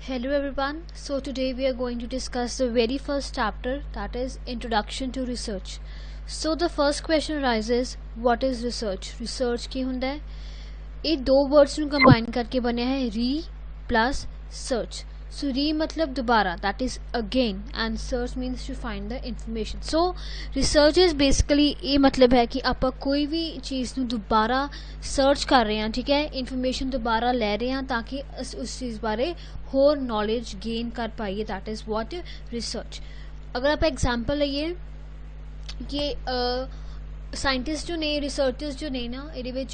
Hello everyone. So today we are going to discuss the very first chapter, that is Introduction to Research. So the first question arises, what is research? Research ਕੀ ਹੁੰਦਾ ਹੈ? ਇਹ ਦੋ words ਨੂੰ combine ਕਰਕੇ ਬਣਿਆ ਹੈ re plus search. So re मतलब दोबारा, that is again, and search means to find the information. So research is basically ये मतलब है कि ਆਪਾਂ ਕੋਈ ਵੀ ਚੀਜ਼ ਨੂੰ ਦੁਬਾਰਾ सर्च कर रहे हैं, ठीक है, इन्फॉर्मेशन दोबारा ले रहे हैं ताकि उस चीज़ बारे होर नॉलेज गेन कर पाइए. That is what research. अगर आप एग्जांपल लइए कि साइंटिस्ट जो ने रिसर्चर्स जो ने ना ये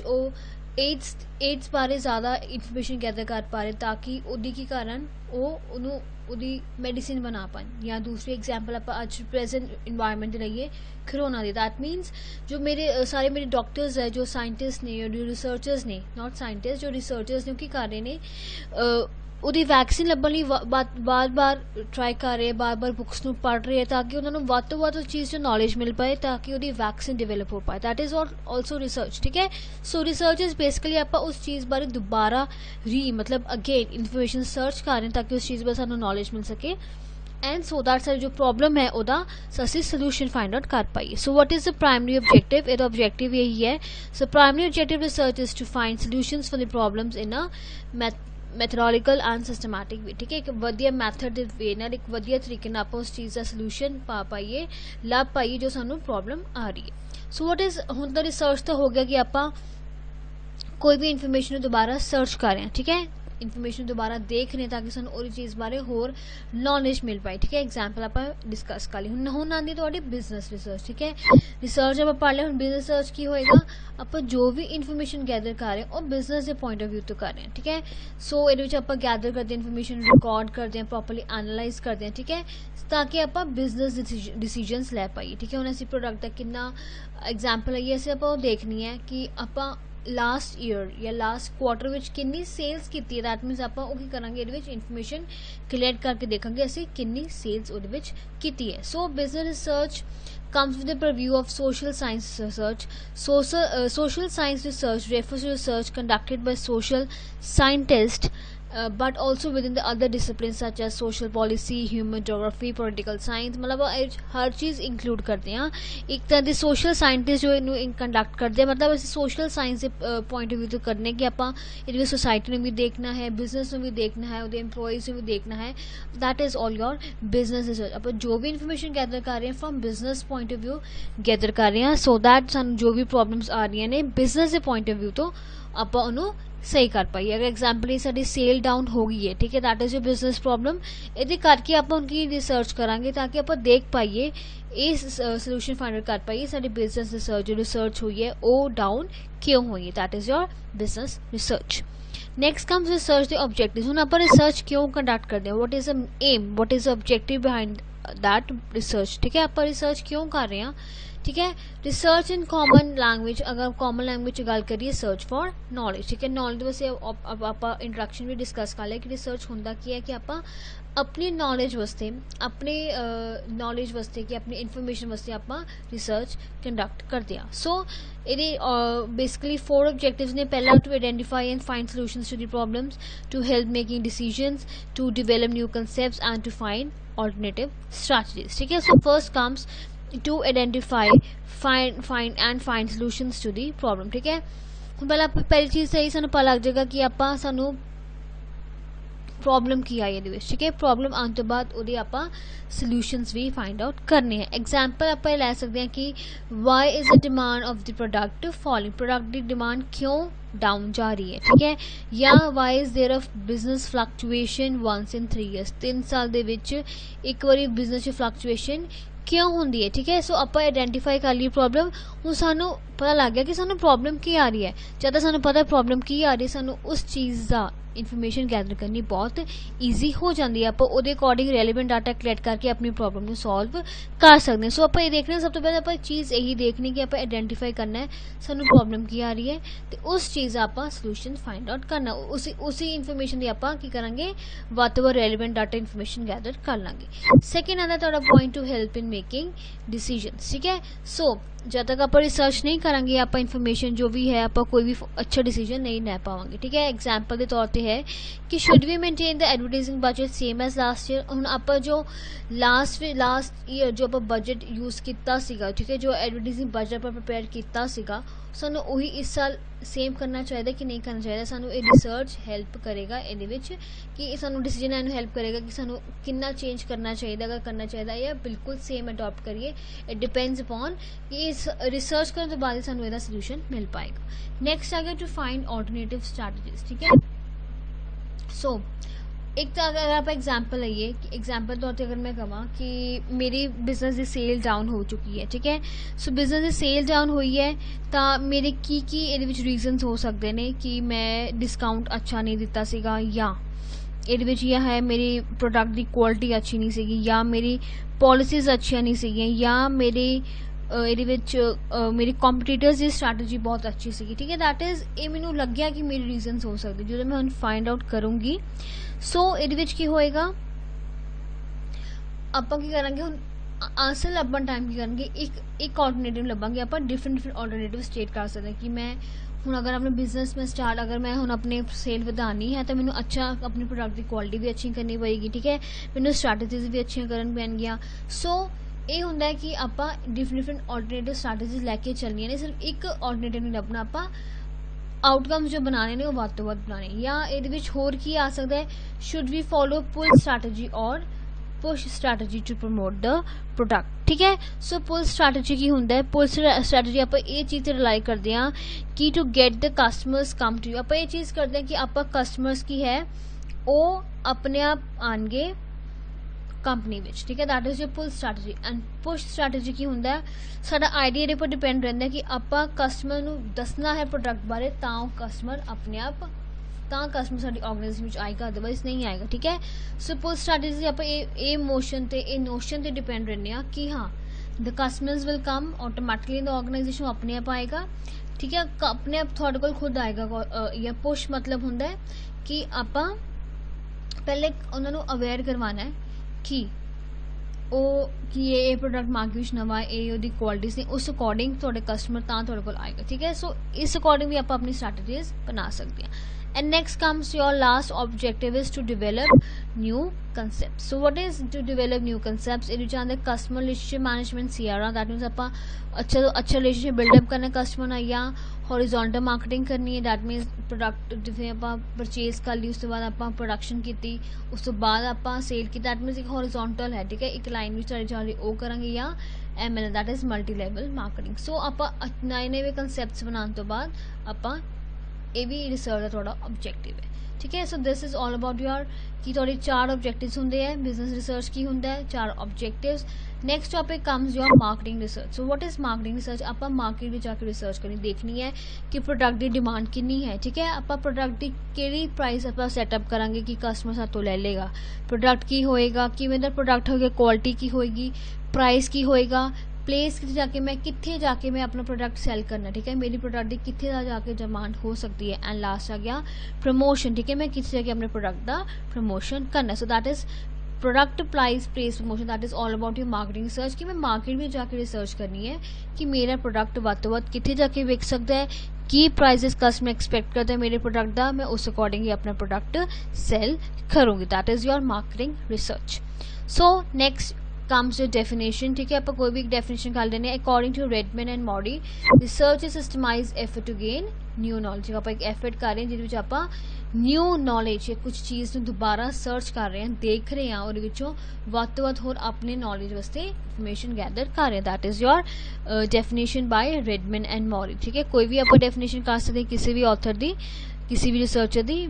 एड्स बारे ज़्यादा इन्फॉर्मेशन गैदर कर पा रहे ताकि उदी के कारण ਉਹਦੀ ਮੈਡੀਸਿਨ ਬਣਾ ਪਾਣ. ਜਾਂ ਦੂਸਰੀ ਐਗਜ਼ਾਮਪਲ ਆਪਾਂ ਅੱਜ ਪ੍ਰੈਜ਼ੈਂਟ ਇਨਵਾਇਰਨਮੈਂਟ ਦੇ ਲਈਏ ਕਰੋਨਾ ਦੀ. दैट मीन्स जो सारे मेरे डॉक्टर्स है, जो साइंटिस्ट ने, जो रिसर्चर्स ने, नॉट साइंटिस्ट, जो रिसर्चर्स ने ਉਹ ਕੀ ਕਰ ਰਹੇ ਨੇ, ਉਹਦੀ ਵੈਕਸੀਨ ਲੱਭਣ ਲਈ ਬਾਰ-ਬਾਰ ਟਰਾਈ ਕਰ ਰਹੇ, ਬਾਰ-ਬਾਰ ਬੁੱਕਸ ਨੂੰ ਪੜ੍ਹ ਰਹੇ ਤਾਂ ਕਿ ਉਹਨਾਂ ਨੂੰ ਵੱਧ ਤੋਂ ਵੱਧ ਉਸ ਚੀਜ਼ 'ਚ ਨੌਲੇਜ ਮਿਲ ਪਾਏ ਤਾਂ ਕਿ ਉਹਦੀ ਵੈਕਸੀਨ ਡਿਵੈਲਪ ਹੋ ਪਾਏ. That is also research. ਠੀਕ ਹੈ. ਸੋ ਰਿਸਰਚ ਇਜ਼ ਬੇਸਿਕਲੀ ਆਪਾਂ ਉਸ ਚੀਜ਼ ਬਾਰੇ ਦੁਬਾਰਾ मतलब अगेन इन्फॉर्मेशन सर्च कर रहे हैं ताकि उस चीज़ पर सानू नॉलेज मिल सके एंड सो दैट सारी जो प्रॉब्लम है ਉਹਦਾ ਅਸੀਂ सोल्यूशन फाइंड आउट कर पाइए. So what is the primary objective? ਇਹਦਾ ऑब्जेक्टिव यही है. So primary objective research is to find solutions for the problems in a methodological and systematic way. ਠੀਕ ਹੈ. ਇੱਕ ਵਧੀਆ ਮੈਥਡ ਦੇ ਵੇ ਨਾਲ, ਇੱਕ ਵਧੀਆ ਤਰੀਕੇ ਨਾਲ ਆਪਾਂ ਉਸ ਚੀਜ਼ ਦਾ ਸੋਲੂਸ਼ਨ ਪਾ ਪਾਈਏ, ਲੱਭ ਪਾਈਏ ਜੋ ਸਾਨੂੰ ਪ੍ਰੋਬਲਮ ਆ ਰਹੀ ਹੈ. ਸੋ ਵਾਟ ਇਜ਼, ਹੁਣ ਤਾਂ ਰਿਸਰਚ ਤਾਂ ਹੋ ਗਿਆ ਕਿ ਆਪਾਂ कोई भी इन्फॉर्मेशन दोबारा सर्च कर रहे हैं. ठीक है. इन्फॉर्मेशन दोबारा देख रहे हैं ताकि सानू और चीज़ बारे होर नॉलेज मिल पाए. ठीक है. एग्जाम्पल आप डिस्कस कर ली. हुण आती थोड़ी बिजनेस रिसर्च. ठीक है. रिसर्च जब आप पढ़ लिया, हुण बिजनेस रिसर्च की होएगा, आप जो भी इन्फॉर्मेशन गैदर कर रहे हैं और बिजनेस के पॉइंट ऑफ व्यू तो कर रहे हैं. ठीक है. सो ये आप गैदर करते हैं इन्फॉर्मेशन, रिकॉर्ड करते हैं, प्रॉपरली एनालाइज करते हैं. ठीक है. ताकि आप बिजनेस डिसीजनस लै पाइए. ठीक है. हुण असीं प्रोडक्ट का कितना एग्जाम्पल है असीं आप देखनी है कि आप लास्ट ईयर या लास्ट क्वार्टर ਵਿੱਚ ਕਿੰਨੀ ਸੇਲਸ ਕੀਤੀ ਹੈ. ਦੈਟ ਮੀਨਸ ਆਪਾਂ ਉਹ ਕੀ ਕਰਾਂਗੇ, ਇਹਦੇ ਵਿੱਚ ਇਨਫੋਰਮੇਸ਼ਨ ਕਲੈਕਟ ਕਰਕੇ ਦੇਖਾਂਗੇ ਅਸੀਂ ਕਿੰਨੀ ਸੇਲਸ ਉਹਦੇ ਵਿੱਚ ਕੀਤੀ ਹੈ. So business research comes with the purview of social science research. Social science research refers to research conducted by social scientists but also within the other disciplines such as social policy, human geography, political science. मतलब हर चीज़ include करते हैं. एक तरह के social scientist जो इनू conduct करते हैं, मतलब ऐसे सोशल साइंस के पॉइंट ऑफ व्यू तो करने कि आप सोसाइटी में भी देखना है, बिजनेस में भी देखना है, उहदे एम्प्लॉयज़ में भी देखना है. That is all your business research. आप जो भी इन्फॉर्मेशन गैदर कर रहे हैं from business point of view gather कर रहे हैं सो दैट सानू जो भी प्रॉब्लम्स आ रही ने बिजनेस के पॉइंट ऑफ व्यू तो आप उन्होंने सही कर पाइए. अगर एग्जाम्पल ये साड़ी सेल डाउन हो गई है, ठीक है, that is your business problem, ये करके आप उनकी रिसर्च करांगे ताकि आप देख पाइए, ये सोल्यूशन फाइंड आउट कर पाइए साड़ी बिजनेस रिसर्च जो रिसर्च हुई है वो डाउन क्यों हुई है. That is your business research. Next comes research the objective. हम आप रिसर्च क्यों कंडक्ट करते हैं, what is the aim, what is the objective behind that research. ठीक है. आप रिसर्च क्यों कर रहे हैं. ठीक है. रिसर्च इन कॉमन लैंग्वेज, अगर कॉमन लैंग्वेज गल करिए, सर्च फॉर नॉलेज. ठीक है. नॉलेज वैसे आप इंट्रोडक्शन भी डिस्कस कर लिया कि रिसर्च होंदा की है कि आप अपनी नॉलेज वास्ते, अपने नॉलेज वास्ते कि अपनी इन्फॉर्मेशन वास्ते आप रिसर्च कंडक्ट करते हैं. सो ये बेसिकली 4 ऑब्जेक्टिव्स ने. पहला, to identify and find solutions to the problems, to help making decisions, to develop new concepts and to find alternative strategies. ठीक है. So first comes to identify, find solutions to the problem. ठीक है. पहली चीज़ सही सानू पता लग जाएगा कि आप सानू प्रॉब्लम की आई है. ठीक है. प्रॉब्लम आने तो बाद उहदे आप सॉल्यूशंस भी फाइंड आउट करने हैं. एग्जाम्पल आप लै सकते हैं कि why is the demand of the product falling. Product की डिमांड क्यों डाउन जा रही है. ठीक है. या why is there of business fluctuation once in 3 years. 3 साल दे विच एक बारी बिजनेस फ्लक्चुएशन क्यों होंगी है. ठीक है. सो आप आइडेंटिफाई कर ली प्रॉब्लम. हूँ सानू पता लग गया कि सानू प्रॉब्लम की आ रही है. जब सानू पता प्रॉब्लम की आ रही है, सानू उस चीज़ का इन्फॉर्मेशन गैदर करनी बहुत ईजी हो जाती है. आप उहदे अकॉर्डिंग रेलिवेंट डाटा कलैक्ट करके अपनी प्रॉब्लम को सॉल्व कर सकते हैं. सो आप ये देखना, सब तो पहले आप चीज़ यही देखनी कि आप आइडेंटिफाई करना है सानू प्रॉब्लम की आ रही है तो उस चीज़ आप सोल्यूशन फाइंड आउट करना. उसी इन्फॉर्मेशन की आप की करेंगे, वध तो रेलिवेंट डाटा इन्फॉर्मेशन गैदर कर लेंगे. सैकेंड आता थोड़ा point, to help in making decisions. ठीक है, सो जब तक आप रिसर्च नहीं करेंगे आप इन्फॉर्मेशन जो भी है आप कोई भी अच्छा डिसीजन नहीं ले पाओगे। ठीक है, एग्जाम्पल के तौर पे है कि should we maintain the advertising budget same as last year. ਹੁਣ ਆਪਾਂ जो लास्ट ईयर जो ਆਪਾਂ बजट यूज़ ਕੀਤਾ ਸੀਗਾ, ठीक है, जो एडवर्टाइजिंग बजट ਆਪਾਂ प्रिपेयर ਕੀਤਾ ਸੀਗਾ ਸਾਨੂੰ ਉਹੀ ਇਸ ਸਾਲ सेम करना चाहिए कि नहीं करना चाहिए। सानू ये रिसर्च हेल्प करेगा ਇਹਦੇ ਵਿੱਚ कि सानू डिसीजन ਲੈਣ ਨੂੰ हेल्प करेगा कि सानू कितना चेंज करना चाहिए, अगर करना चाहिए या बिल्कुल सेम अडॉप्ट करिए। इट डिपेंड्स अपॉन कि इस रिसर्च करने तो बाद ही सानू ਇਹਦਾ सोल्यूशन मिल पाएगा। नेक्स्ट आ गया टू फाइंड ऑल्टरनेटिव स्ट्रैटेजीज। ठीक है, सो एक तो अगर आप एग्जाम्पल लइए कि एग्जाम्पल तौर पर अगर मैं कहा कि मेरी बिजनेस की सेल डाउन हो चुकी है। ठीक है, सो बिजनेस की सेल डाउन हुई है तो मेरे की ਇਹਦੇ ਵਿੱਚ रीजनस हो सकते हैं कि मैं डिस्काउंट अच्छा नहीं दिता सीगा, या ਇਹਦੇ ਵਿੱਚ यह है मेरी प्रोडक्ट की क्वालिटी अच्छी नहीं सीगी, या मेरी पॉलिसीज अच्छी नहीं सीगी, या मेरी ਇਹਦੇ ਵਿੱਚ मेरी ਕੰਪੀਟੀਟਰਸ ਦੀ स्ट्रैटेजी बहुत अच्छी सी। ठीक है, दैट इज़ ये मैनू लग्या कि मेरी रीजनस हो सकते जो मैं ਹੁਣ फाइंड आउट करूँगी। सो ਇਹਦੇ ਵਿੱਚ ਕੀ ਹੋਏਗਾ, ਆਪਾਂ ਕੀ ਕਰਾਂਗੇ ਹੁਣ आंसर ਲੱਭਣ टाइम की करेंगे एक ऑल्टरनेटिव ਲੱਭਾਂਗੇ। ਆਪਾਂ डिफरेंट ऑल्टरनेटिव स्टेट कर सकते हैं कि मैं ਹੁਣ अगर अपने बिजनेस में स्टार्ट अगर मैं ਹੁਣ अपने सेल ਵਧਾਣੀ है तो मैनू अच्छा अपनी प्रोडक्ट की क्वालिटी भी अच्छी करनी पएगी। ठीक है, मैनू स्ट्रैटेजीज भी अच्छी करन पैणगीਆਂ। सो ਇਹ ਹੁੰਦਾ ਹੈ ਕਿ ਆਪਾਂ डिफरेंट ऑल्टरनेटिव स्ट्रैटेजीज लैके चलनियां ने, सिर्फ एक ऑल्टरनेटिव नहीं ਲੱਭਣਾ, ਆਪਾਂ आउटकम्स जो बनाने ने वो ਵੱਧ ਤੋਂ ਵੱਧ बनाने। या ਇਹਦੇ ਵਿੱਚ ਹੋਰ ਕੀ ਆ ਸਕਦਾ ਹੈ, should we follow pull strategy और push strategy to promote the product. ठीक है, सो पुल स्ट्रैटेजी की होंगे, पुल स्ट्रैटेजी आप ये चीज़ रिलाई करते हैं कि to get the customers come to you. आप ये चीज़ करते हैं कि आप कस्टमर्स की है वो अपने आप आएंगे कंपनी विच। ठीक है, that is your pull strategy. And push strategy की होंगे साडा आइडिया ये पर डिपेंड रहता है कि आप कस्टमर नू दसना है प्रोडक्ट बारे तां कस्टमर अपने आप कस्टमर साडी ऑर्गेनाइजेशन में आएगा, अदरवाइज नहीं आएगा। ठीक है, सो पुल स्ट्रैटेजी आप ये मोशन ते ये नोशन ते डिपेंड रहने कि हाँ the customers will come automatically in the organisation अपने आप आएगा। ठीक है, अपने आप थोड़े को खुद आएगा। या पुश मतलब होंगे कि आप पहले उन्होंने अवेयर करवाना है कि कि ये प्रोडक्ट मार्केट में नवा है, ये क्वालिटीज ने उस अकॉर्डिंग थोड़े कस्टमर थोड़े को आएगा। ठीक है, सो इस अकॉर्डिंग भी आप अपनी स्ट्रैटेजीज बना सकते हैं। And next comes your last objective is to develop new concepts. So what is to develop new concepts? It is the customer relationship management CRM, that means ਆਪਾਂ अच्छा relationship build up करना customer ਨਾਲ, या horizontal marketing करनी है, that means product जिਵੇਂ ਆਪਾਂ purchase कर ली उस तो बाद ਆਪਾਂ production ਕੀਤੀ उस तो बाद ਆਪਾਂ sale की, that means एक horizontal है। ठीक है, एक line ਵਿੱਚ ਚੱਲ ਰਹੀ ਉਹ ਕਰਾਂਗੇ, या ML that is multi level marketing। so ਆਪਾਂ नए concepts बनाने तो बाद ਆਪਾਂ ये भी रिसर्च का थोड़ा ऑब्जेक्टिव है। ठीक है, so this is all about your कि थोड़े 4 ऑब्जेक्टिव्स होंगे हैं बिजनेस रिसर्च की होंगे है 4 objectives. Next topic comes your marketing research. So what is marketing research, आप मार्केट में जाकर रिसर्च करनी देखनी है कि प्रोडक्ट की डिमांड कितनी है। ठीक है, आप प्रोडक्ट की केड़ी प्राइस आप सैटअप करांगे कि कस्टमर सातों ले लेगा, प्रोडक्ट की होएगा, किवें दा प्रोडक्ट होएगा, क्वालिटी की होएगी, प्राइस की होएगा, प्लेस जाके मैं कितने जाके मैं अपना प्रोडक्ट सेल करना। ठीक है, मेरी प्रोडक्ट की कितने जाके डिमांड हो सकती है। एंड लास्ट आ गया प्रमोशन। ठीक है, मैं कितने जाके अपने प्रोडक्ट का प्रमोशन करना। So that is product price place promotion, that is all about your marketing research कि मैं मार्केट में जाके रिसर्च करनी है कि मेरा प्रोडक्ट ਵੱਧ ਤੋਂ ਵੱਧ कितने जाके विक सकता है, की प्राइजेस कस्टमर एक्सपेक्ट करते हैं मेरे प्रोडक्ट का, मैं उस अकॉर्डिंग ही अपना प्रोडक्ट सेल करूँगी। That is your marketing research. So next comes your definition। ठीक है, आप कोई भी डेफिनेशन कर लेने according to Redman and Mory research is systematized effort to gain new knowledge. आप एक एफर्ट कर रहे हैं जिस आप न्यू नॉलेज या कुछ चीज़ दोबारा सर्च कर रहे हैं, देख रहे हैं और ਵੱਧ ਤੋਂ ਵੱਧ होर अपने नॉलेज वास्ते इंफॉर्मेशन गैदर कर रहे हैं। That is your definition by Redman and Mory. ठीक है, कोई भी आप डेफिनेशन कर सकते हैं किसी भी ऑथर की, किसी भी रिसर्चर की,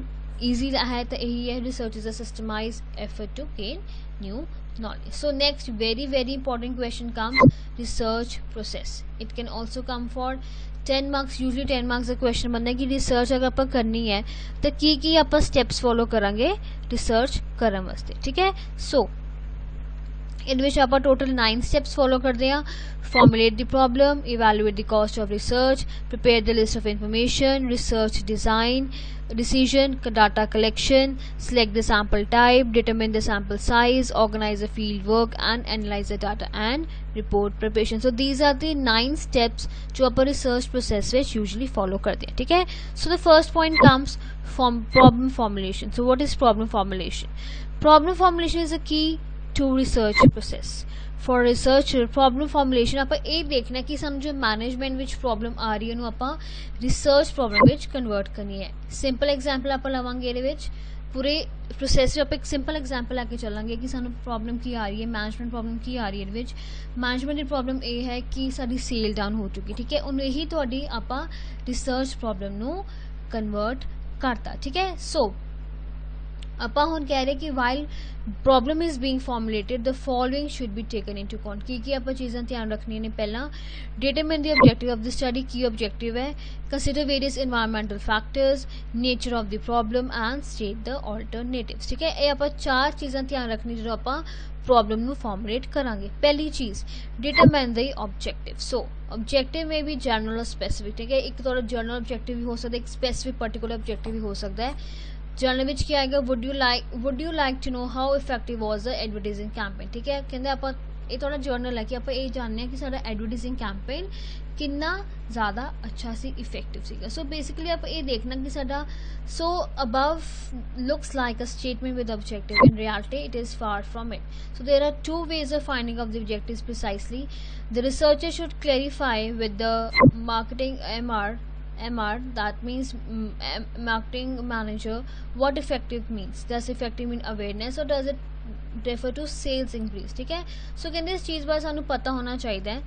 ईजी है तो यही है, research is a systemised effort to gain new knowledge। So next very important question comes research process। it can also come for 10 marks, usually 10 marks का question बनता है कि रिसर्च अगर आप करनी है तो की आप स्टेप्स फॉलो करांगे रिसर्च करने वास्ते। ठीक है, सो ਇਹਦੇ ਵਿੱਚ ਆਪਾਂ ਟੋਟਲ 9 ਸਟੈਪਸ ਫੋਲੋ ਕਰਦੇ ਹਾਂ। Formulate the problem, evaluate the cost of research, prepare the list of information, research design, decision, data collection, select the sample type, determine the sample size, organize the field work and analyze the data and report preparation. So these are the 9 steps जो अपन research process ਵਿੱਚ usually follow करते हैं, ठीक है। So the first point comes from problem formulation. So what is problem formulation? Problem formulation is a key to research process. For researcher, problem formulation ਆਪਾਂ ਇਹ ਦੇਖਣਾ ਕਿ ਸਾਨੂੰ ਜੋ ਮੈਨੇਜਮੈਂਟ ਵਿੱਚ ਪ੍ਰੋਬਲਮ ਆ ਰਹੀ ਹੈ ਉਹਨੂੰ ਆਪਾਂ ਰਿਸਰਚ ਪ੍ਰੋਬਲਮ ਵਿੱਚ ਕਨਵਰਟ ਕਰਨੀ ਹੈ। ਸਿੰਪਲ ਐਗਜ਼ਾਮਪਲ ਆਪਾਂ ਲਵਾਂਗੇ ਇਹਦੇ ਵਿੱਚ, ਪੂਰੇ ਪ੍ਰੋਸੈਸ 'ਚ ਆਪਾਂ ਇੱਕ ਸਿੰਪਲ ਐਗਜ਼ਾਮਪਲ ਲੈ ਕੇ ਚੱਲਾਂਗੇ ਕਿ ਸਾਨੂੰ ਪ੍ਰੋਬਲਮ ਕੀ ਆ ਰਹੀ ਹੈ, ਮੈਨੇਜਮੈਂਟ ਪ੍ਰੋਬਲਮ ਕੀ ਆ ਰਹੀ ਹੈ। ਇਹਦੇ ਵਿੱਚ ਮੈਨੇਜਮੈਂਟ ਦੀ ਪ੍ਰੋਬਲਮ ਇਹ ਹੈ ਕਿ ਸਾਡੀ ਸੇਲ ਡਾਊਨ ਹੋ ਚੁੱਕੀ, ਠੀਕ ਹੈ। ਉਹਨੂੰ ਇਹੀ ਤੁਹਾਡੀ ਆਪਾਂ ਰਿਸਰਚ ਪ੍ਰੋਬਲਮ ਨੂੰ ਕਨਵਰਟ ਕਰਤਾ, ਠੀਕ ਹੈ। ਸੋ ਆਪਾਂ ਹੁਣ ਕਹਿ ਰਹੇ ਕਿ while problem is being formulated the following should be taken into account. ਕੀ ਆਪਾਂ ਚੀਜ਼ਾਂ ਧਿਆਨ ਰੱਖਣੀਆਂ ਨੇ? ਪਹਿਲਾਂ determine the objective of the study, ਕੀ ਆਬਜੈਕਟਿਵ ਹੈ, consider various environmental factors, nature of the problem and state the alternatives, ਠੀਕ ਹੈ। ਇਹ ਆਪਾਂ 4 ਚੀਜ਼ਾਂ ਧਿਆਨ ਰੱਖਣੀ ਜਦੋਂ ਆਪਾਂ ਪ੍ਰੋਬਲਮ ਨੂੰ ਫਾਰਮੂਲੇਟ ਕਰਾਂਗੇ। ਪਹਿਲੀ ਚੀਜ਼ determine the objective. So objective may be general or specific, ਠੀਕ ਹੈ। ਇੱਕ ਤੁਹਾਡਾ ਜਨਰਲ ਆਬਜੈਕਟਿਵ ਵੀ ਹੋ ਸਕਦਾ, ਇੱਕ ਸਪੈਸੀਫਿਕ ਪਰਟੀਕੂਲਰ ਆਬਜੈਕਟਿਵ ਵੀ ਹੋ ਸਕਦਾ ਹੈ। ਜਰਨਲ ਵਿੱਚ ਕੀ ਆਏਗਾ? would you like to know how effective was the advertising campaign, ਠੀਕ ਹੈ। ਕਹਿੰਦੇ ਆਪਾਂ ਇਹ ਥੋੜਾ ਜਰਨਲ ਹੈ ਕਿ ਆਪਾਂ ਇਹ ਜਾਣਦੇ ਹਾਂ ਕਿ ਸਾਡਾ ਐਡਵਰਟਾਈਜ਼ਿੰਗ ਕੈਂਪੇਨ ਕਿੰਨਾ ਜ਼ਿਆਦਾ ਅੱਛਾ ਸੀ, ਇਫੈਕਟਿਵ ਸੀਗਾ। ਸੋ ਬੇਸਿਕਲੀ ਆਪਾਂ ਇਹ ਦੇਖਣਾ ਕਿ ਸਾਡਾ so above looks like a statement with objective, in reality it is far from it. So there are 2 ways of finding of the objectives precisely. The researcher should clarify with the marketing MR, that means marketing manager, what effective means. Does effective mean awareness or does it refer to sales increase, ठीक है। सो कहते इस चीज़ बारे सानू पता होना चाहिए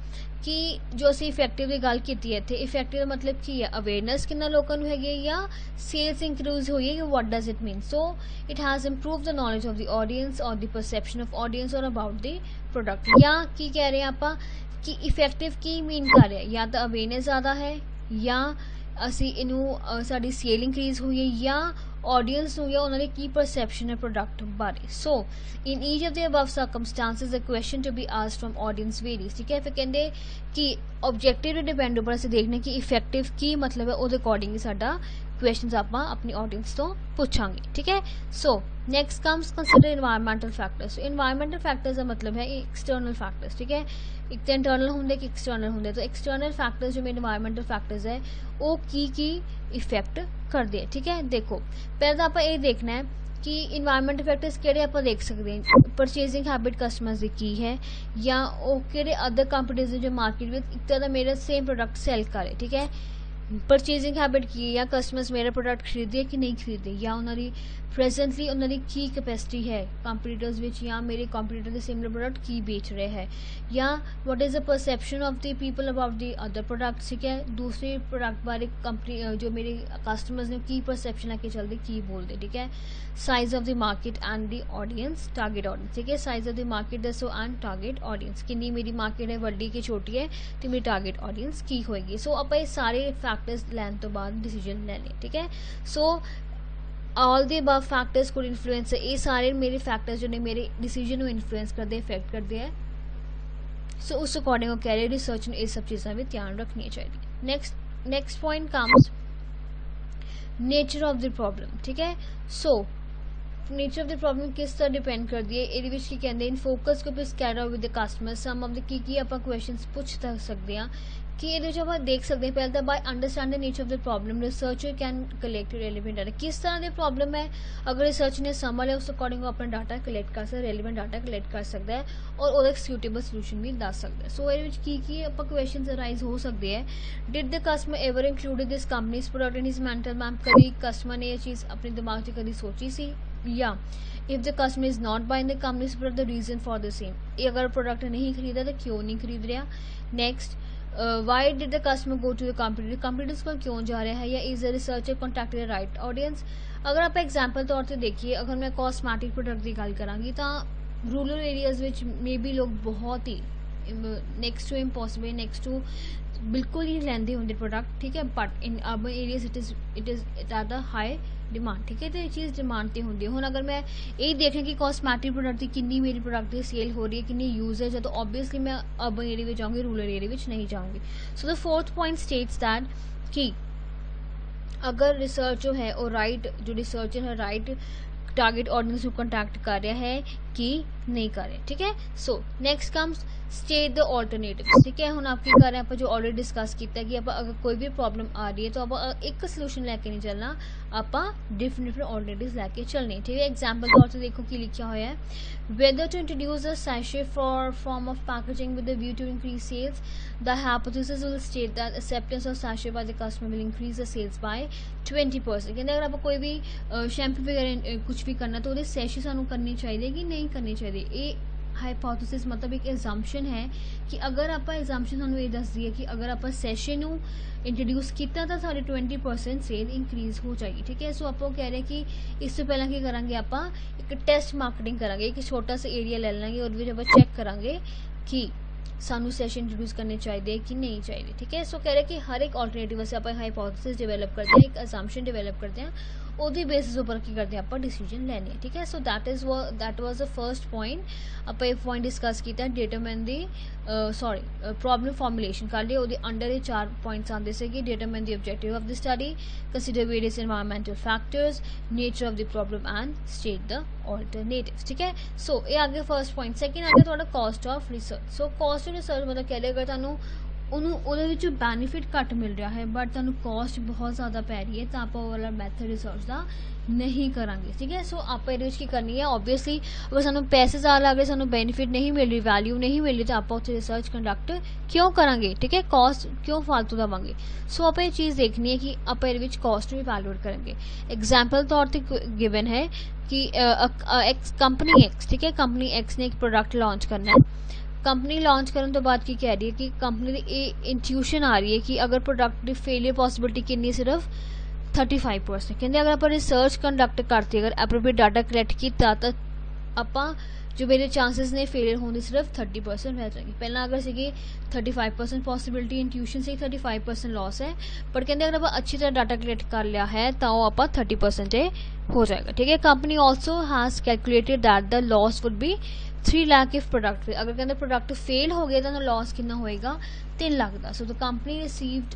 कि जो असी इफेक्टिव की गल की इत्थे इफेक्टिव का मतलब की है, अवेयरनेस कितना लोगों नू हैगी या सेल्स इंक्रीज हुई है, कि what does it mean. So it has improve the knowledge of the audience और द परसैप्शन ऑफ ऑडियंस और अबाउट द प्रोडक्ट। या की कह रहे हैं आपां कि इफेक्टिव की मीन कर रहे हैं, या तो अवेयरनेस ज़्यादा है, या ਅਸੀਂ ਇਹਨੂੰ ਸਾਡੀ ਸੇਲ ਇੰਕਰੀਜ਼ ਹੋਈ ਹੈ, ਜਾਂ ਆਡੀਅנס ਨੂੰ ਜਾਂ ਉਹਨਾਂ ਦੀ ਕੀ ਪਰਸੈਪਸ਼ਨ ਹੈ ਪ੍ਰੋਡਕਟ ਬਾਰੇ। So in each of the above circumstances the question to be asked from audience varies, ਠੀਕ ਹੈ। ਫਿਰ ਕਹਿੰਦੇ ਕਿ ਆਬਜੈਕਟਿਵ ਦੇ ਡਿਪੈਂਡ ਉੱਪਰ ਅਸੀਂ ਦੇਖਦੇ ਕਿ ਇਫੈਕਟਿਵ ਕੀ ਮਤਲਬ ਹੈ, ਉਹਦੇ ਅਕੋਰਡਿੰਗ ਹੀ ਸਾਡਾ ਕੁਐਸਚਨਸ ਆਪਾਂ ਆਪਣੀ ਆਡੀਅנס ਤੋਂ ਪੁੱਛਾਂਗੇ, ਠੀਕ ਹੈ। So next comes consider environmental factors. Environmental factors का मतलब है एक्सटर्नल फैक्टर्स, ठीक है। एक तो इंटरनल होंगे, एक एक्सटर्नल होंगे। तो एक्सटर्नल फैक्टर्स जो मेरे इन्वायरमेंटल फैक्टर्स है वो की इफेक्ट करते हैं, ठीक है। देखो पहले तो आप ये देखना है कि इन्वायरमेंटल फैक्टर्स किहड़े आप देख सकते हैं, परचेजिंग हैबिट कस्टमर्स की की है, या वो किहड़े अदर कंपनीज जो मार्केट में एक तरह मेरा सेम प्रोडक्ट सैल करे, ठीक है। परचेजिंग हैबिट की है, या कस्टमर्स मेरा प्रोडक्ट खरीदे कि नहीं खरीदे, या उन्होंने प्रेजेंटली उन्होंने की कैपेसिटी है कंपीटीटर्स विच, या मेरे कंपीटीटर के सिमिलर प्रोडक्ट की बेच रहे हैं, या what is the perception of the people about the other products, ठीक है। दूसरे प्रोडक्ट बारे कंपनी जो मेरे कस्टमर्स ने की परसैप्शन लेके चलते की बोलते, ठीक है। Size of the market and the audience, target audience, ठीक है। साइज ऑफ द मार्केट दसो एंड टारगेट ऑडियंस, कितनी मेरी मार्केट है, वड्डी की छोटी है, तो मेरी टारगेट ऑडियंस की होएगी। सो आप ये सारे फैक्टर्स लैन तो बाद डिसीजन लेने, ठीक है। So all the above factors could influence, ये सारे मेरे फैक्टर्स जो ने मेरे डिसीजन में इन्फ्लुएंस करते हैं, इफेक्ट करते हैं। सो उस अकॉर्डिंग कह रहे रिसर्च ने ये सब चीज़ें भी ध्यान रखनी चाहिए। Next point comes nature of the problem, ठीक है। So nature of the problem किस तरह डिपेंड करती है, ये की कहते हैं इन फोकस को पिस कैर with the customer some of the key आप क्वेश्चन पूछ सकते हैं कि ये आप देख सकते हैं। पहले तो by understand the nature of the problem researcher can collect relevant data, किस तरह की प्रॉब्लम है अगर रिसर्च ने समझ लिया उस अकॉर्डिंग वो अपना डाटा कलेक्ट कर सकता है, रेलिवेंट डाटा कलेक्ट कर सकता है और वो एक सूटेबल सोल्यूशन भी दस सकता है। सो ये आप क्वेश्चन अराइज हो सकते हैं। Did the customer ever included this companies product in his mental map, कभी कस्टमर ने यह चीज़ अपने दिमाग से कभी सोची सी, या if the customer is not buying the company's product the reason for the same, ये अगर प्रोडक्ट नहीं खरीदा तो क्यों नहीं खरीद रहा। Next why did the customer go to the competitors को क्यों जा रहा है, या is the researcher contacted the right audience. अगर आप एग्जाम्पल तौर पर देखिए, अगर मैं कॉस्मैटिक प्रोडक्ट की गल करांगी तो रूरल एरियाज में मे बी लोग बहुत ही next to impossible, next to बिल्कुल ही लेंदे होंगे प्रोडक्ट, ठीक है, but in urban areas it is at the high demand, ठीक है, तो ये चीज़ डिमांड ते होंदी है। हुण अगर मैं ये देखें कि कॉस्मैटिक प्रोडक्ट की कितनी मेरी प्रोडक्ट की सेल हो रही है, कितनी यूजेज है, तो ऑब्वियसली मैं अर्बन एरिया में जाऊँगी, रूरल एरिया में नहीं जाऊँगी। So the fourth point states that कि अगर रिसर्च जो है और राइट जो रिसर्चर है राइट टारगेट ऑडियंस को कॉन्टैक्ट कर रहा है कि नहीं कर रहे, ठीक है। So next comes state the alternatives, ठीक है। हुण आप की कर रहे हैं, आप जो ऑलरेडी डिस्कस किया कि आप अगर कोई भी प्रॉब्लम आ रही है तो आप एक सोल्यूशन लैके नहीं चलना, आप डिफरेंट ऑल्टरनेटिव्स लैके चलने, ठीक है। एग्जाम्पल तौर से देखो कि लिखा हुआ है, whether to introduce a sachet for form of packaging with the view to increase sales, the hypothesis will state that acceptance of sachet by the customer will increase the sales by 20%। कहते अगर आप कोई भी shampoo वगैरह कुछ भी करना तो वो सैशे सानू करनी चाहिए कि नहीं करनी चाहिए, ये हाइपोथेसिस मतलब एक एग्जाम्पशन है कि अगर आप एग्जाम्पशन सानू ये दस दी है कि अगर आप सैशे नू इंट्रोड्यूस किया तो साढ़े 20% सेल इंक्रीज हो जाएगी, ठीक है। सो आप कह रहे हैं कि इस तो पहला की करांगे, आप एक टेस्ट मार्केटिंग करांगे, एक छोटा सा एरिया ले लेंगे और आप चेक करांगे कि सानू सैशे इंट्रोड्यूस करने चाहिए कि नहीं चाहिए, ठीक है। सो कह रहे हैं कि हर एक ऑल्टरनेटिव से आप हाइपोथेसिस डेवलप करते हैं, एक असम्पशन डेवलप करते हैं, ਉਹਦੀ बेसिस उपर की करते हैं आप डिसीजन लेने, ठीक है। So that was the first point. आप ये पॉइंट डिस्कस किया डिटरमाइन दी प्रॉब्लम फॉर्मुलेशन कर लिया, ਉਹਦੇ अंडर ये 4 पॉइंट्स आते से कि determine the objective of the study, consider various environmental factors, nature of the problem and state the alternatives, ठीक है। सो ये आगे फर्स्ट पॉइंट। सेकंड आगे थोड़ा cost of research. So cost of research मतलब कह रहे अगर ਤੁਹਾਨੂੰ ਉਹਦੇ ਬੈਨੀਫਿਟ ਘੱਟ ਮਿਲ ਰਿਹਾ ਹੈ ਬਟ ਤੁਹਾਨੂੰ ਕਾਸਟ ਬਹੁਤ ਜ਼ਿਆਦਾ ਪੈ ਰਹੀ ਹੈ ਤਾਂ ਆਪਾਂ ਉਹ ਵਾਲਾ ਮੈਥਡ ਰਿਸਰਚ ਦਾ ਨਹੀਂ ਕਰਾਂਗੇ, ਠੀਕ ਹੈ। ਸੋ ਆਪਾਂ ਇਹਦੇ ਵਿੱਚ ਕੀ ਕਰਨੀ ਹੈ, ਓਬਵੀਅਸਲੀ ਅਗਰ ਸਾਨੂੰ ਪੈਸੇ ਜ਼ਿਆਦਾ ਲੱਗ ਰਹੇ, ਸਾਨੂੰ ਬੈਨੀਫਿਟ ਨਹੀਂ ਮਿਲ ਰਹੀ, ਵੈਲਿਊ ਨਹੀਂ ਮਿਲ ਰਹੀ ਤਾਂ ਆਪਾਂ ਉੱਥੇ ਰਿਸਰਚ ਕੰਡਕਟ ਕਿਉਂ ਕਰਾਂਗੇ, ਠੀਕ ਹੈ, ਕਾਸਟ ਕਿਉਂ ਫालतू ਦੇਵਾਂਗੇ। ਸੋ ਆਪਾਂ ਇਹ ਚੀਜ਼ ਦੇਖਣੀ ਹੈ ਕਿ ਆਪਾਂ ਇਹਦੇ ਵਿੱਚ ਕਾਸਟ ਨੂੰ ਇਵੈਲੂਏਟ ਕਰਾਂਗੇ। एग्जाम्पल तौर पर गिवन है कि कंपनी एक्स, ठीक है, कंपनी एक्स ने एक प्रोडक्ट लॉन्च करना है। कंपनी लॉन्च करने तो बाद की कह रही है कि कंपनी की इंट्यूशन आ रही है कि अगर प्रोडक्ट की फेलियर पॉसिबिलिटी कितनी सिर्फ 35%। कहते अगर आप रिसर्च कंडक्ट करते अगर एप्रोप्रिएट डाटा कलैक्ट किया तो आप जो मेरे चांसेस ने फेलियर होने सिर्फ 30% रह जाएंगे। पहला अगर सी 35% पॉसिबिलिटी इंट्यूशन से 35% लॉस है, पर कहते अगर आप अच्छी तरह डाटा कलैक्ट कर लिया है तो आप 30% हो जाएगा, ठीक है। Company also has calculated that the loss would be 3 lakh if product, अगर कहते प्रोडक्ट फेल हो गया तो लॉस कितना होएगा 3 लाख का। So the company received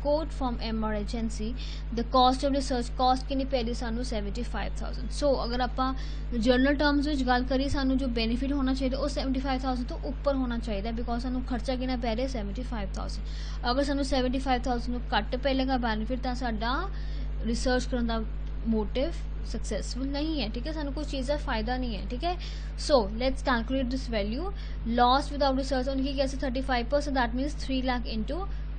quote from MR agency, the cost of research cost कितनी पै रही सानू 75,000। सो अगर आप जर्नल टर्म्स में गल करिए सानू जो बेनीफिट होना चाहिए वो 75,000 तो ऊपर होना चाहिए, बिकॉज सानू खर्चा कितना पै रहा 75,000। अगर सानू 75,000 घट पैलेगा बेनीफिट तो साडा रिसर्च करने का मोटिव सक्सैसफुल नहीं है, ठीक है, सानू कोई चीज़ का फायदा नहीं है, ठीक है। So let's calculate this value, loss without research उनकी कैसे 35%, that means 3 lakh into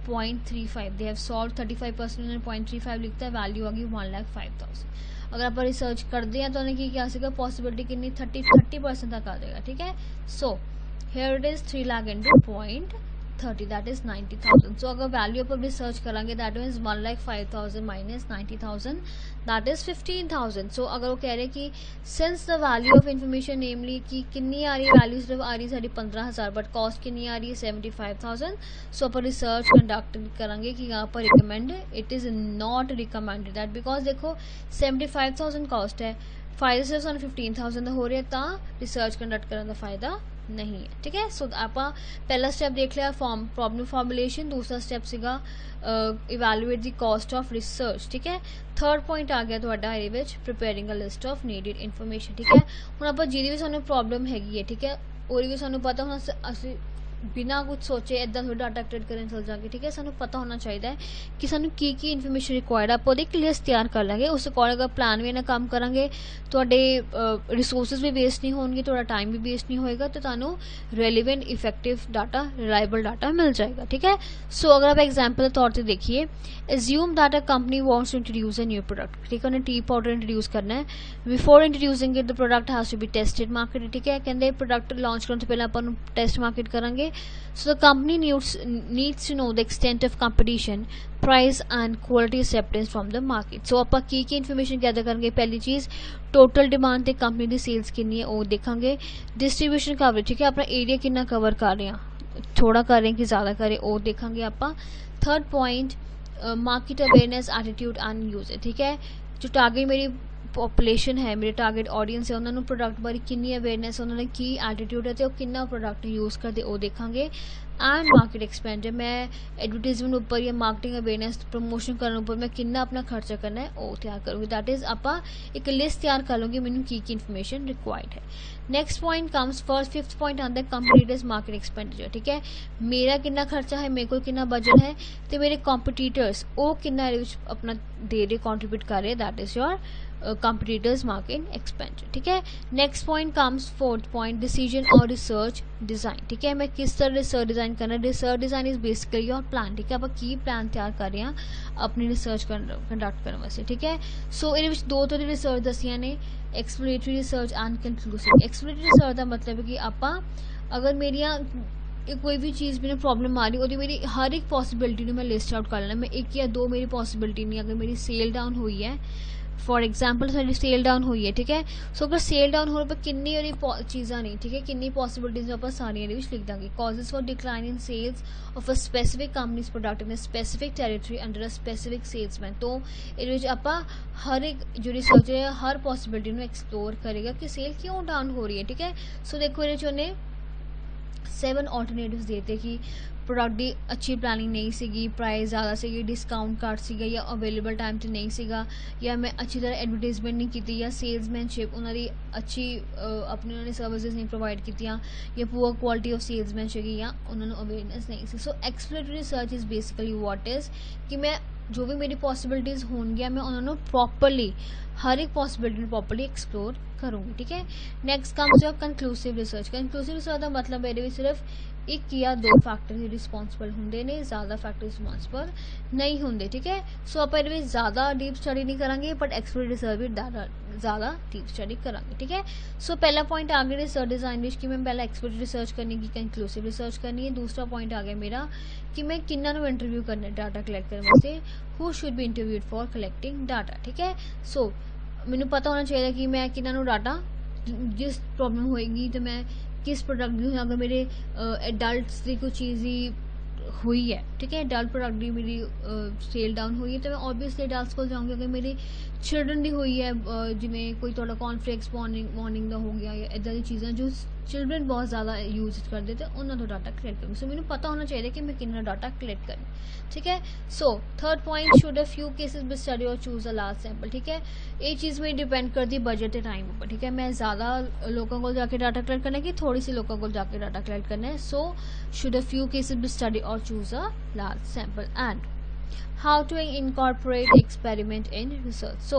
0.35, they have solve 35% उन्होंने 0.35 लिखता है, वैल्यू आ गई 1,05,000। अगर आप रिसर्च करते हैं तो उन्हें क्या सकेगा पॉसिबिलिटी कितनी 30% तक आ जाएगा, ठीक है। So here it is 3 lakh into 0.30 that is 90,000। So अगर वैल्यू आप रिसर्च करेंगे that means 1,05,000 minus 90,000 that is 15,000। So अगर वो कह रहे हैं कि since the value of information namely कि कितनी आ रही है, वैल्यू सिर्फ आ रही है साड़ी 15,000 बट कॉस्ट कितनी आ रही है 75,000। सो आप रिसर्च कंडक्ट करेंगे कि यहाँ पर recommend it is not recommended that, because देखो 75,000 कॉस्ट है, फायदा सिर्फ सानू 15,000 हो रहा है तो रिसर्च कंडक्ट करने का फायदा नहीं है, ठीक है। सो आप पहला स्टेप देख लिया प्रॉब्लम फॉर्मुलेशन, दूसरा स्टेप सीगा evaluate the cost of research, ठीक है। थर्ड पॉइंट आ गया ਤੁਹਾਡਾ ਇਹਦੇ ਵਿੱਚ preparing a list of needed information, ठीक है। ਹੁਣ ਆਪਾਂ ਜਿਹਦੀ ਵੀ ਸਾਨੂੰ प्रॉब्लम हैगी है, ठीक है, और भी ਸਾਨੂੰ पता होना ਅਸੀਂ बिना कुछ सोचे इदा थोड़ा डाटा कलेक्ट करने चल जाएंगे, ठीक है। सानू पता होना चाहिए कि सानू की इन्फॉर्मेशन रिक्वायर्ड है, आप एक लिस्ट तैयार कर लेंगे, उस अकॉर्डिंग अगर प्लान भी ना काम करेंगे थोड़े रिसोर्सिस भी वेस्ट नहीं होंगे, थोड़ा टाइम भी वेस्ट नहीं होएगा, तो तुहानू relevant effective data reliable data मिल जाएगा, ठीक है। सो अगर आप एग्जाम्पल तौर पर देखिए, assume that a company wants to introduce a new product, ठीक है, उन्हें टी पाउडर इंट्रोड्यूस करना है। Before introducing it the product has to be tested market, ठीक है, कहते प्रोडक्ट लॉन्च करने से पहले अपन टेस्ट मार्केट करेंगे। So the company needs to know the extent of competition, price and quality acceptance from the market। So ਆਪਾਂ ਕੀ information gather करेंगे, पहली चीज़ टोटल डिमांड ते कंपनी की सेल्स कितनी है वो देखेंगे। डिस्ट्रीब्यूशन कवरेज, ठीक है, अपना एरिया कितना कवर कर रहे हैं थोड़ा करें कि ज़्यादा करें वो देखेंगे ਆਪਾਂ। Third point market awareness attitude and use है, ठीक है। जो टारगेट मेरी पॉपुलेशन है, मेरे टारगेट ऑडियंस है, उन्होंने प्रोडक्ट बारे कितनी अवेयरनेस, उन्होंने की एटीट्यूड है तो कितना प्रोडक्ट यूज़ करते वो देखेंगे। एंड मार्केट एक्सपेंडिचर, मैं एडवर्टाइजमेंट ऊपर या मार्केटिंग अवेयरनेस प्रमोशन करने ऊपर मैं कितना अपना खर्चा करना है वो तैयार करूँगी। दैट इज़ आप एक लिस्ट तैयार कर लूँगी मैंने की इन्फॉर्मेशन रिक्वायर्ड है। Next point comes first, fifth point आंदा है कंपीटिटर्स मार्केट एक्सपेंडिचर, ठीक है। मेरा कितना खर्चा है, मेरे को कितना बजट है तो मेरे कंपीटिटर्स वो कितना अपना दे रहे कॉन्ट्रीब्यूट कर रहे, that is your competitors market expenditure, ठीक है। Next point comes fourth point decision और रिसर्च डिज़ाइन, ठीक है। मैं किस तरह रिसर्च डिज़ाइन करना, research design is basically your plan, ठीक है। आप की प्लान तैयार कर रहे हैं अपनी रिसर्च कंडक्ट करने वास्ते, ठीक है। सो ये दो तरह की रिसर्च दसियां ने, exploratory research and conclusive. Exploratory research का मतलब है कि आप अगर मेरिया कोई भी चीज़ मैंने प्रॉब्लम आ रही और मेरी हर एक पॉसिबिलिटी मैं लिस्ट आउट कर लेना, मैं एक या दो मेरी पॉसिबिलिटी नहीं, अगर मेरी सेल डाउन हुई है फॉर एग्जाम्पल सारी सेल डाउन हुई है, ठीक है। सो अगर सेल डाउन होने पर किन्नी और चीज़ा नहीं, ठीक है, किन्नी पॉसिबिलिटीज आप सारिया लिख देंगे। Causes for decline in sales of a specific company's product in a specific territory under a specific salesman. तो ये आप हर एक जो रिसर्च है हर पॉसिबिलिटी एक्सप्लोर करेगा कि सेल क्यों डाउन हो रही है, ठीक है। सो देखो ये जो ने 7 ऑल्टरनेटिव्स देते कि प्रोडक्ट की अच्छी प्लानिंग नहीं सीगी, प्राइस ज़्यादा सीगी, डिस्काउंट कार्ड सीगा या अवेलेबल टाइम से नहीं सीगा, या मैं अच्छी तरह एडवर्टाइजमेंट नहीं की, या सेल्समैनशिप उन्होंने अच्छी अपनी उन्होंने सर्विसेज नहीं प्रोवाइड की, या पुअर क्वालिटी ऑफ सेल्समैनशिप या उन्होंने अवेयरनेस नहीं सी। So exploratory research is basically what is कि मैं जो भी मेरी पॉसिबिलिटीज़ होंगी मैं उन्होंने प्रॉपरली हर एक पॉसिबिलिटी में प्रॉपरली एक्सप्लोर करूँगी, ठीक है। Next comes your conclusive research. Conclusive research का मतलब है सिर्फ एक या दो फैक्टर ही रिस्पॉन्सिबल होंगे ने, ज़्यादा फैक्टर रिस्पॉन्सिबल नहीं होंगे, ठीक है। सो आप ज़्यादा डीप स्टडी नहीं करेंगे बट एक्सप्लोरेटरी रिसर्च भी ज़्यादा डीप स्टडी करांगे, ठीक है। सो पहला पॉइंट आ गया रिसर्च डिज़ाइन की मैं पहला एक्सप्लोरेटरी रिसर्च करनी की कंक्लूसिव रिसर्च करनी है। दूसरा पॉइंट आ गया मेरा कि मैं किन्ना इंटरव्यू करना है डाटा कलैक्ट करने वास्ते, who should be interviewed for collecting data, ठीक है। सो मैंने पता होना चाहिए कि मैं किन्ना डाटा जिस प्रॉब्लम होएगी तो मैं किस प्रोडक्ट की, अगर मेरे एडल्ट्स की कोई चीज़ ही हुई है, ठीक है, एडल्ट प्रोडक्ट की मेरी सेल डाउन हुई है तो मैं ऑब्वियसली एडल्ट्स को जाऊँगी। अगर मेरी चिल्ड्रन की हुई है जिमें कोई थोड़ा कॉन्फ्लिक्स मॉर्निंग का हो गया या इदा दी चीज़ां जो चिल्ड्रन बहुत ज़्यादा यूज करते तो उन्होंने तो डाटा कलेक्ट करूँगी। सो मैंने पता होना चाहिए कि मैं कितना डाटा कलेक्ट करूँ, ठीक है। So third point should a few cases be study और चूज अ लार्ज सैंपल, ठीक है। ये चीज़ में डिपेंड करती बजट के टाइम पर, ठीक है। मैं ज़्यादा लोगों को जाके डाटा कलेक्ट करना है कि थोड़ी सी लोगों को जाके डाटा कलेक्ट करना है। So should a few cases be study और choose a large sample। And how to incorporate experiment in research। So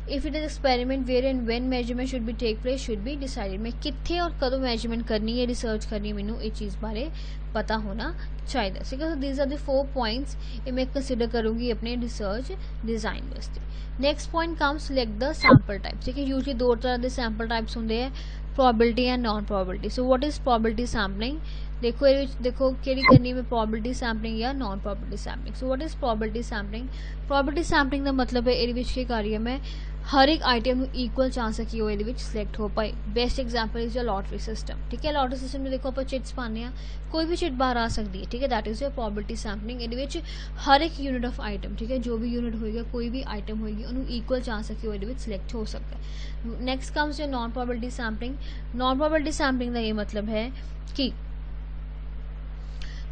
if it is experiment where and when measurement should be take place should be decided। मैं कितने और कदों measurement करनी है, research करनी है, मैनू ये चीज़ बारे पता होना चाहिए। ठीक है। दीज आर द 4 पॉइंट्स ये मैं कंसिडर करूँगी अपने रिसर्च डिज़ाइन वास्ते। Next point come select the sample type, ठीक है। यूजली दो तरह के सैंपल टाइप्स होंगे हैं, probability and non probability. So what is probability sampling, देखो ये देखो केड़ी करनी है प्रोबेबिलिटी सैंपलिंग या non probability sampling. So what is probability sampling, probability sampling का मतलब है ये की कर रही है मैं हर एक आइटम में इक्वल चांस है कि वो ये सिलेक्ट हो पाए। Best example is your lottery system, ठीक है। लॉटरी सिस्टम में देखो आप चिट्स पाने कोई भी चिट बाहर आ सकती है, ठीक है। That is your probability sampling. ये हर एक यूनिट ऑफ आइटम, ठीक है, जो भी यूनिट होएगा कोई भी आइटम होएगी उन्होंने इक्वल चांस है कि वो ये सिलेक्ट हो सकता है। Next comes your non probability sampling. Non probability sampling का ये मतलब है कि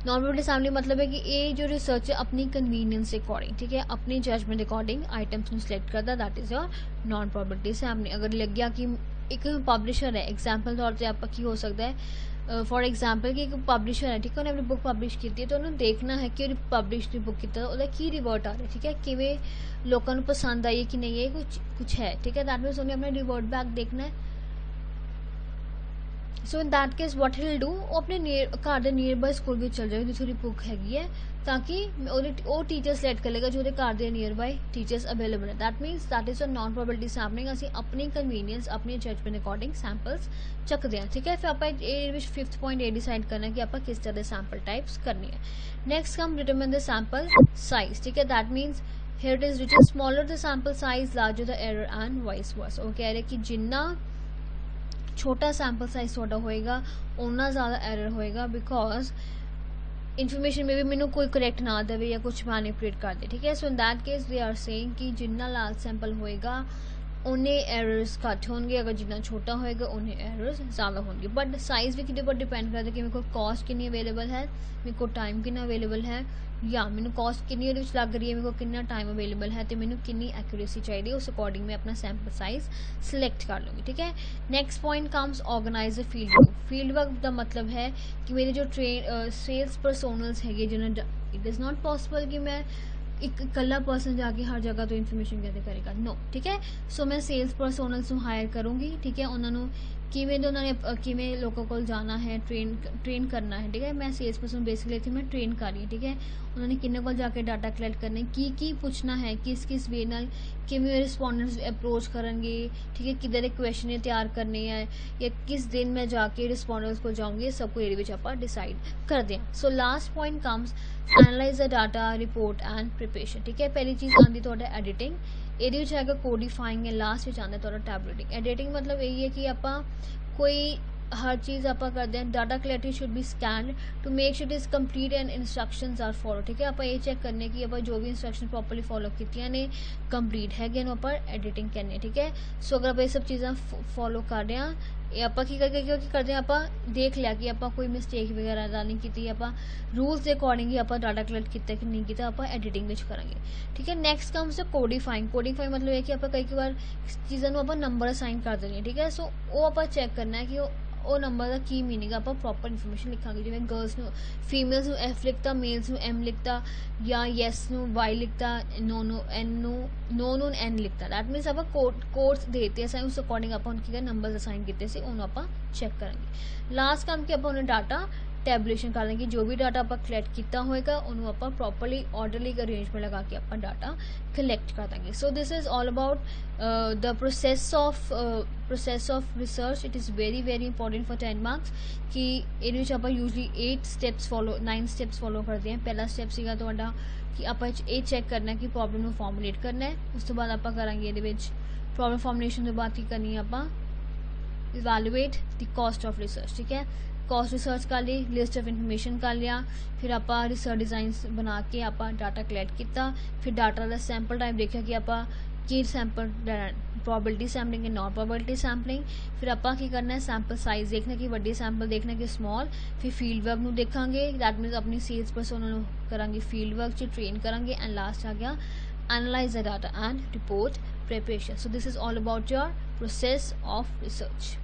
नॉन प्रोबेबिलिटी सैंपलिंग मतलब है कि ये जो रिसर्च है अपनी कन्वीनियंस अकॉर्डिंग, ठीक है, अपनी जजमेंट अकॉर्डिंग आइटम्स में सिलेक्ट करता, that is your non probability sampling. अगर लग गया कि एक पब्लिशर है, एग्जाम्पल तौर पर आपका की हो सकता है फॉर एग्जाम्पल कि एक पब्लिशर है, ठीक है, उन्हें अपनी बुक पब्लिश की है तो उन्होंने देखना है कि पब्लिश की बुक की की रिवर्ट आ रहा है, ठीक है, किमें लोगों को पसंद आई है कि नहीं है, कुछ है, ठीक है। दैट मीन्स उन्हें अपना रिवर्ट बैक देखना है। So in that case what will do वो अपने घर के नियर बाय स्कूल भी चल जाएगी जिथे बुक हैगी है ताकि वो टीचर सिलेक्ट कर लेगा जो घर के नियर बाय टीचर्स अवेलेबल है। That मीनस that is a non probability sampling. असं अपनी कन्वीनियंस अपनी जजमेंट अकॉर्डिंग सैंपल्स चकते हैं, ठीक है। फिर आप फिफ्थ पॉइंट ये डिसाइड करना कि आप किस तरह सैंपल टाइप्स करनी है। Next come determine the sample size, ठीक है। That मीनस here it is written smaller the sample size larger the error and vice versa। वो कह रहे कि जिन्ना छोटा सैंपल साइज थोड़ा होएगा उतना ज़्यादा एरर होएगा बिकॉज इन्फॉर्मेशन में भी मैंने कोई करेक्ट ना देवे या कुछ मैनिपुलेट कर दे, ठीक है। So in that case they are saying कि जिन्ना लार्ज सैंपल होएगा उन्हें एरर्स घट होंगे, अगर जितना छोटा होएगा उन्हें एरर्स ज़्यादा होंगे। बट साइज़ भी कितने पर डिपेंड करता है कि मेरे को कॉस्ट कितनी अवेलेबल है, मेरे को टाइम कितना अवेलेबल है, या मैंने कॉस्ट कितनी लग रही है, मेरे को कितना टाइम अवेलेबल है, तो मैंने कितनी एक्यूरेसी चाहिए, उस अकॉर्डिंग मैं अपना सैंपल साइज सिलेक्ट कर लूँगी, ठीक है। Next point comes organise the field work. Field work का मतलब है कि मेरे जो सेल्स पर्सोनल्स है जिन्हें इट इज़ नॉट पॉसिबल कि मैं एक कला पर्सन जाके हर जगह तो इन्फॉर्मेशन कैसे करेगा, नो, ठीक है। सो मैं सेल्स पर्सोनल्स ਨੂੰ हायर करूँगी, ठीक है। उन्होंने किमें उन्होंने किमें लोगों को जाना है, ट्रेन करना है, ठीक है। मैं सेल्स पर्सन बेसिकली थी, मैं ट्रेन कर रही हूँ, ठीक है। उन्होंने किन्ने को जाके डाटा कलेक्ट करना है, की पूछना है, किस वे नाल किमें रिस्पोंडेंट्स अप्रोच करेंगे, ठीक है, किधर एक क्वेश्चन तैयार करने हैं या किस दिन मैं जाके रिस्पोंडेंट्स को जाऊँगी, सब को ये आप डिसाइड करते हैं। So last point comes analyse the data report and preparation, ठीक है। पहली चीज़ आती थोड़ा एडिटिंग, ਇਹਦੇ ਵਿੱਚ ਹੈਗਾ ਕੋਡੀਫਾइंग है, लास्ट ਵਿੱਚ आंदा थोड़ा टैबलेटिंग। एडिटिंग मतलब यही है कि ਆਪਾਂ कोई हर चीज़ आप करते हैं, data collecting should be scan to make sure it is complete and instructions are follow, ठीक है। आप ये चेक करने की आप जो भी इंस्ट्रक्शन प्रॉपरली फॉलो कीतियां ने कंप्लीट है आप एडिटिंग करने, ठीक है। सो अगर आप ये सब चीज़ें फॉलो कर रहे हैं, ये आप की करते हैं, आप देख लिया कि आप कोई मिसटेक वगैरह नहीं की, आप रूल्स के अकॉर्डिंग ही आप डाटा कलेक्ट किया कि नहीं किया, आप एडिटिंग में करेंगे, ठीक है। Next comes कोडिफाइंग। कोडिफाइंग मतलब है कि आप कई बार चीज़ों आप नंबर असाइन कर देंगे, ठीक है। सो वो आप चेक करना है कि वो नंबर का की मीनिंग आप प्रॉपर इन्फॉर्मेशन लिखांगे, जिवें गर्ल्स फीमेल्स एफ लिखता, मेल्स एम लिखता, या यस वाई लिखता, नो नो एन लिखता। दैट मीनस आप कोड्स देते हैं, उस अकॉर्डिंग आप उनके नंबर असाइन किए से उन्होंने आप चेक करेंगे। लास्ट काम कि आप उन्हें डाटा टैबुलेशन कर देंगे, जो भी डाटा आप कलैक्ट किया होएगा उन्होंने आप प्रॉपरली ऑर्डरली अरेंजमेंट लगा के आप डाटा कलैक्ट कर देंगे। So this is all about the process of research. It is very very important for 10 marks कि ये आप usually 8 steps follow 9 steps follow करते हैं। पहला स्टैप सीगा तुहाडा कि आप ये चेक करना कि प्रॉब्लम को फॉर्मुलेट करना है, उस तो बाद आप करांगे ये प्रॉब्लम फॉर्मुलेशन के बाद की करनी है आप evaluate the cost of research, ठीक है। कॉस्ट रिसर्च कर ली, लिस्ट ऑफ इन्फॉर्मेशन कर लिया, फिर आप रिसर्च डिजाइन्स बना के आप डाटा कलैक्ट किया, फिर डाटा का सैंपल टाइप देखा कि आप की सैंपल प्रोबेबिलिटी सैंपलिंग है, नॉन प्रोबेबिलिटी सैंपलिंग, फिर आप करना है सैंपल साइज देखना कि वड्डी सैंपल देखना कि स्मॉल, फिर फील्ड वर्क में देखांगे, दैट मीनस अपनी सेल्स पर्सन करांगे फील्ड वर्क च ट्रेन करांगे, एंड लास्ट आ गया analyse the data and report preparation. So this is all about your process of research.